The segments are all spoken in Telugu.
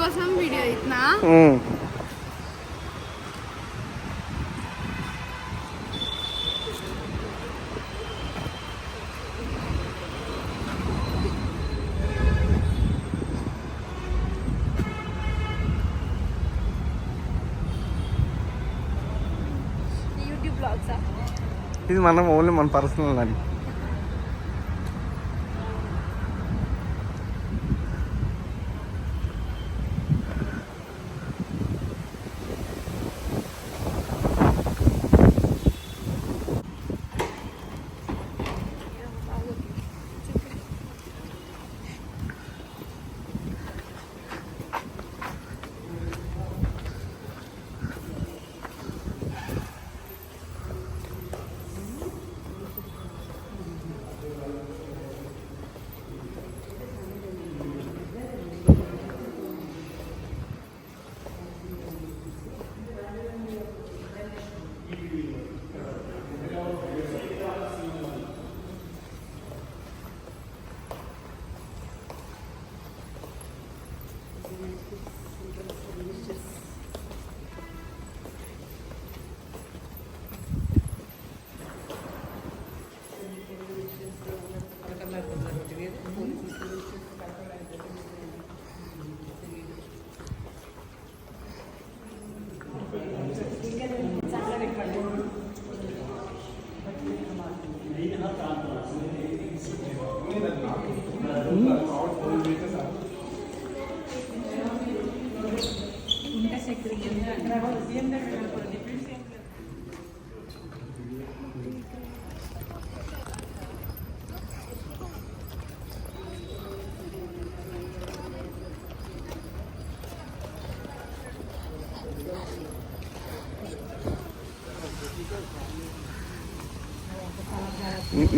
కోసం వీడియో ఇట్నా యూట్యూబ్ బ్లాగ్సా? ఇది మనం ఓన్లీ మన పర్సనల్ అని.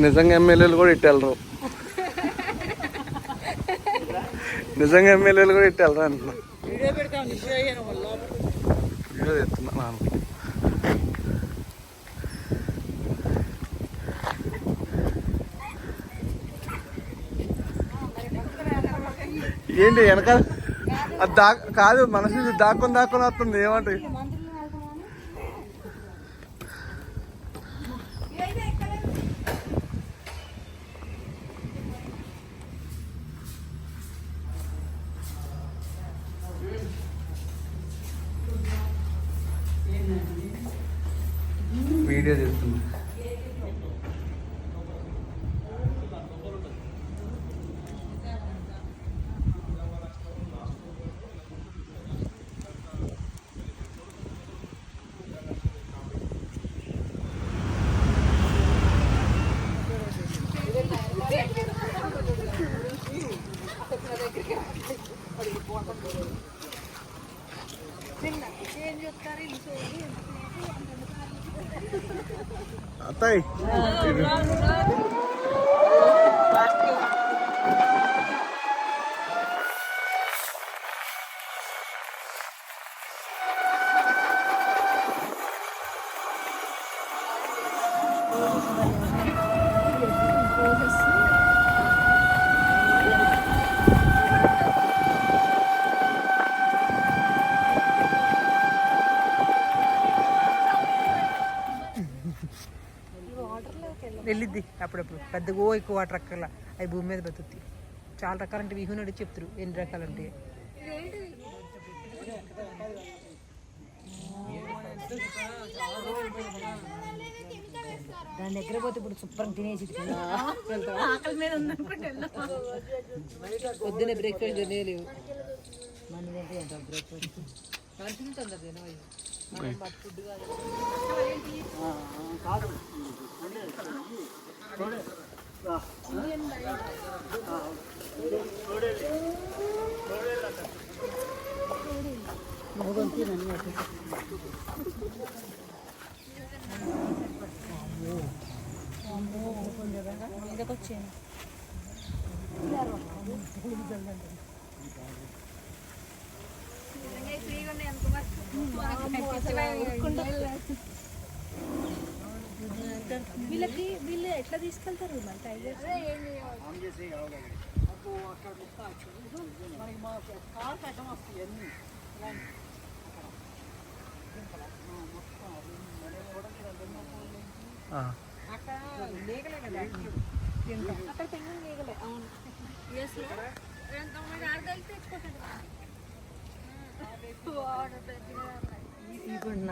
నిజంగా ఎమ్మెల్యేలు కూడా ఇట్టెళ్ళరు, నిజంగా ఎమ్మెల్యేలు కూడా ఇట్టెళ్ళరు అంటున్నా. వీడియో తెస్తున్నా. ఏంటి వెనకాల అది కాదు, మనసు దాక్కుని వస్తుంది. ఏమంటాయి వీడియో చేస్తుంది. అత్తాయి వెళ్ళిద్ది అప్పుడప్పుడు. పెద్దగో ఎక్కువ వాటర్ రకాల అవి భూమి మీద బతుకుతాయి. చాలా రకాలంటే విహుని అడిగి చెప్తారు ఎన్ని రకాలంటే. దాని దగ్గర పోతే ఇప్పుడు శుభ్రం తినేసి పొద్దున్నే బ్రేక్ఫాస్ట్ తినేలేవు. మన బ్రేక్ఫాస్ట్ ఫుడ్ కాదు. మీదకొచ్చాను. వీళ్ళకి వీళ్ళు ఎట్లా తీసుకెళ్తారు మరి టైగర్? అక్కడ లేగలే కదా అక్కడ పెంగులు లేగలే అవును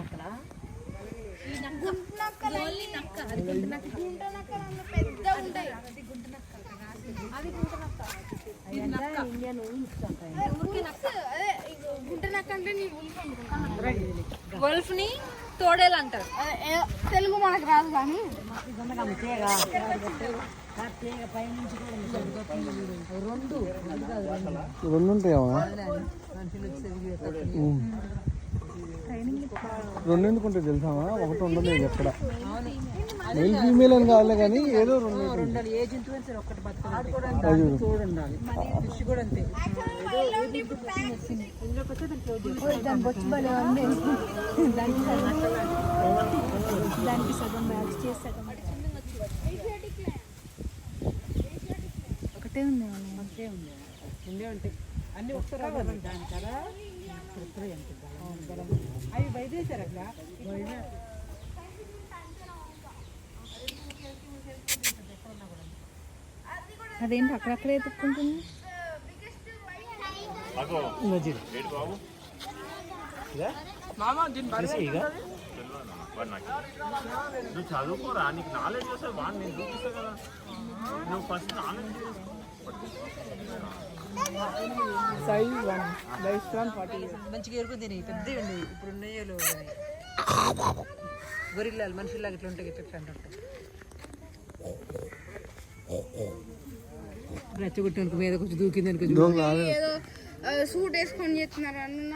అక్కడ వల్ఫ్ ని తోడేలు అంటారు తెలుగు మనకు రాదు కానీ రెండు ఉంటాయమ్మా రెండు ఎందుకు ఉంటాయి తెలుసామా ఒకటి ఉండదు ఎక్కడ మెయిల్ ఫీమేల్ అని కావాలి కానీ ఏదో రెండు ఉండాలి ఏ జంతువు సరే ఒక్కటి బతకాలి తోడు ఉండాలి ఫిష్ కూడా అంతే దానికి సగం బ్యాగ్స్ చేసి సగం ఒకటే ఉంది అంతే ఉంది ఉండే ఉంటాయి అన్ని ఒకసారి దాని కదా అవి బయటేశారు అక్కడ అదేంటి అక్కడక్కడే ఎత్తుక్కుంటుంది నువ్వు చదువుకోరా నీకు నాలెడ్జ్ వస్తుంది వాడిని నేను చూపిస్తా కదా నువ్వు ఫస్ట్ నాలెడ్జ్ మంచిగా ఎరుకుంది పెద్ద ఉండేవి ఇప్పుడు ఉన్నాయో గొరిల్లాలు మనుషుల్లాగా ఇట్లా ఉంటాయి ఇట్లా అంటుంటాయి రెచ్చగొట్టానికి మీద కొంచెం దూకింది అనుకో ఏదో సూట్ వేసుకొని చేస్తున్నారు అన్న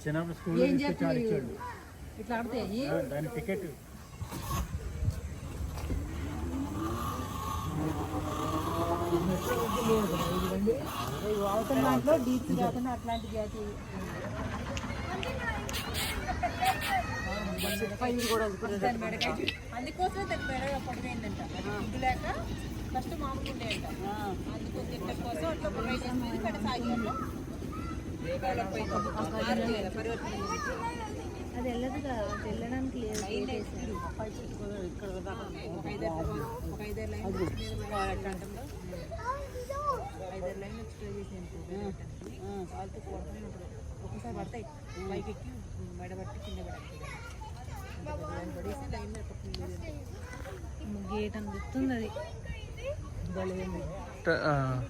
చిన్నప్పుడు స్కూల్ ఇట్లా ఆడతాయి దాని టికెట్ అవతల దాంట్లో డీప్ కాకుండా అట్లాంటి జాతి అందుకోసం మెడ పడిపోయిందంట ఫుడ్ లేక ఫస్ట్ మామూలు ఉండేయంట అందుకోసం తింటే కోసం అట్లా ట్రై చేసింది కానీ సాగిలో అది వెళ్ళదు కదా అది వెళ్ళడానికి లేదు ఒక 5 లైన్ ట్రై చేసాను వాళ్ళతో కొడుతూనే ఉంటుంది ఒకసారి పడతాయి పైకి ఎక్కి మెడ పట్టి కింద పడేసి లైన్ గేట్ అందుతుంది అది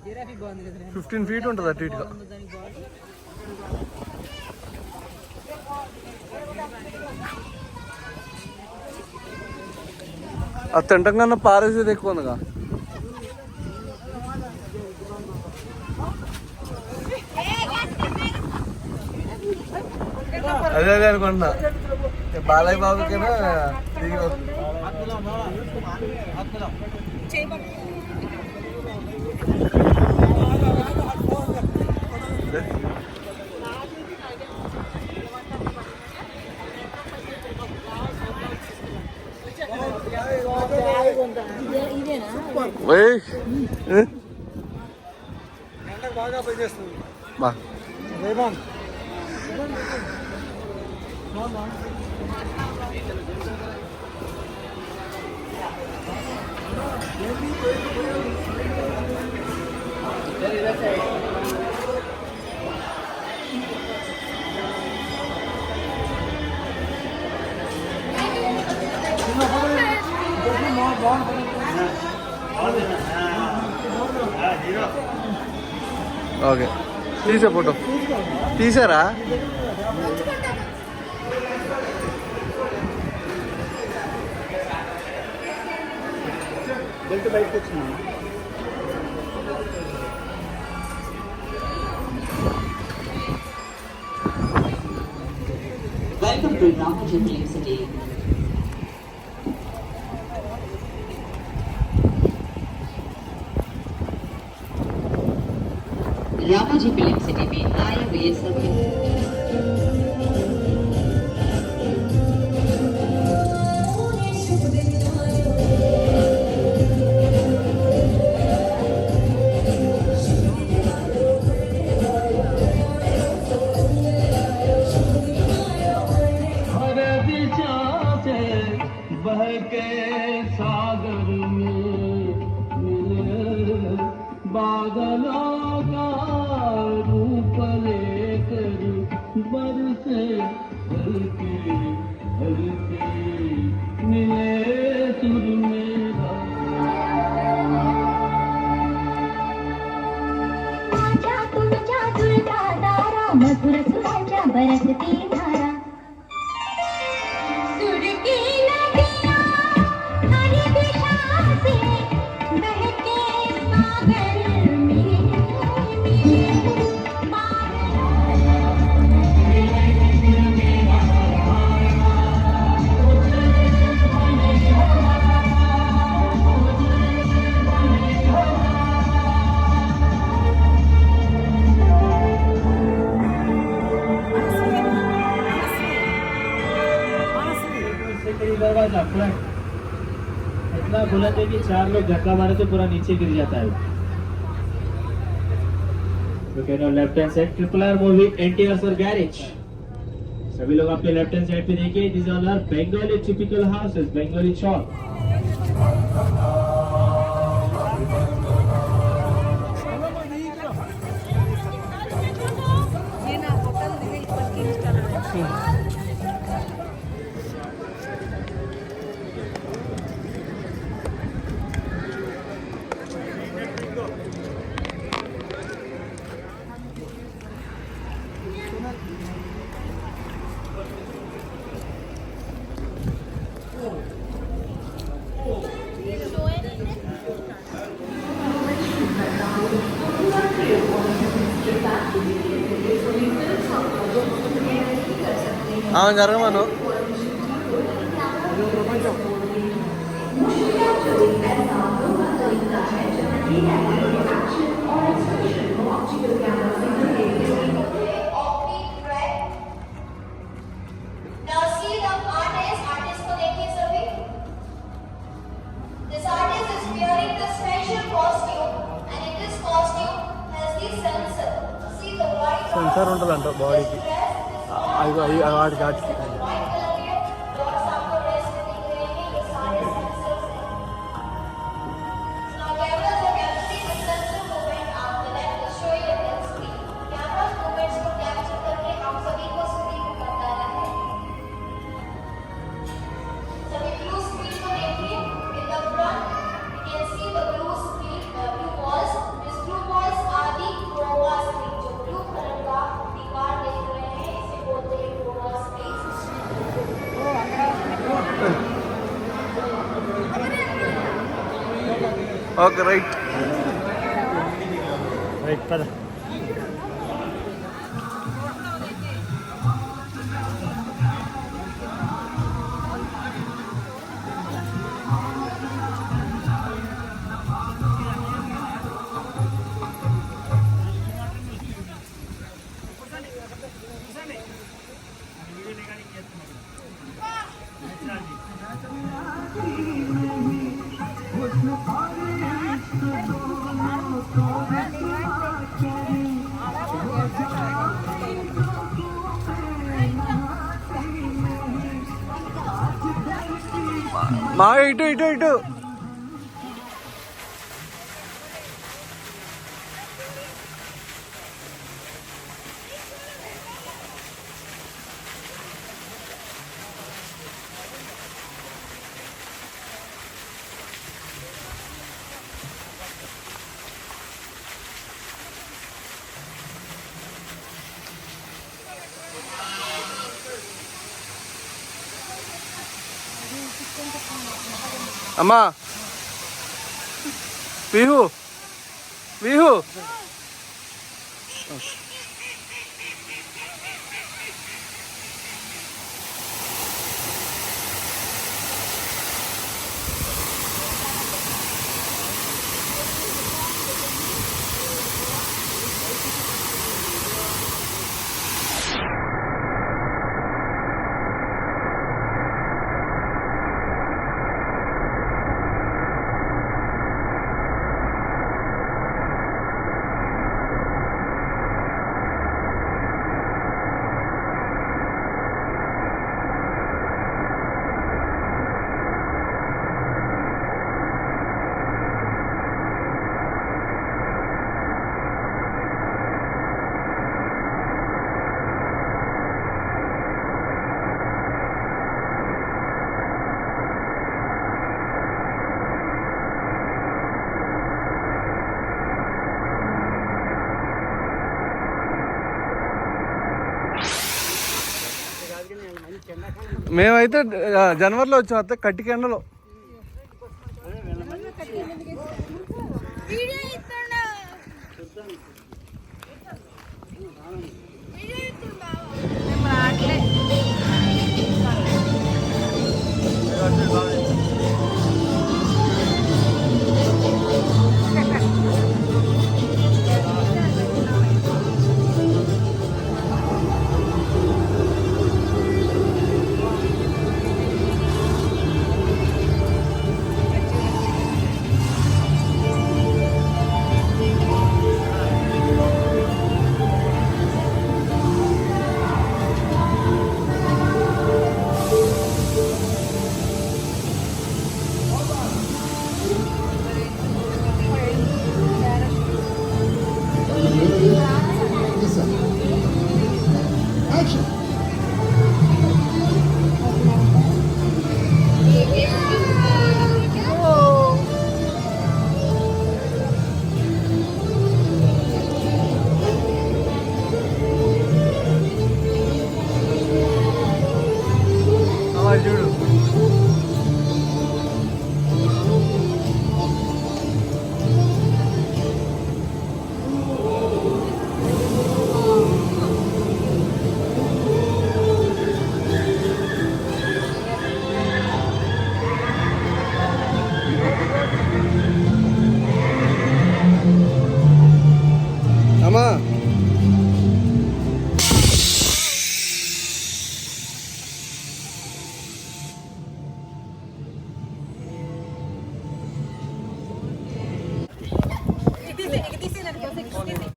జిరాఫీ బాగుంది కదా 15 feet ఉంటుంది అటు ఇటుగా దానికి బాడీ అది తింటం కన్నా పారేసేది ఎక్కువ ఉందిగా అదే అనుకుంటున్నా బాలయ్య బాబుకైనా బాగా పనిచేస్తుంది ఓకే తీసే ఫోటో తీసారా బయటకు వచ్చింది Welcome to Ramaji Film City. Ramaji film city में आए हुए सभी मधुर सुहाचा बरसती धारा सुर की नदियाँ हर दिशा से बहके सागर में दरवाजा पूरा इतना बुलंद है कि 4 लोग धक्का मारे तो पूरा नीचे गिर जाता है। Okay, no left hand side RRR movie NTR sir garage. सभी लोग अपने लेफ्ट हैंड साइड पे देखिए, this all are Bengali typical houses, Bengali चौक। ये ना होटल दिल्ली पर की इंस्टॉल జరగమను సెన్సార్ ఉంటుందంట బాడీకి అవి వాటికి వాటికి ఓకే రైట్ రైట్ పద మా ఇటు ఇటు ఇటు అమ్మా విహు విహు మేమైతే జనవరిలో వచ్చాం అత్త కట్టికి ఎండలో. చూడు అమ్మా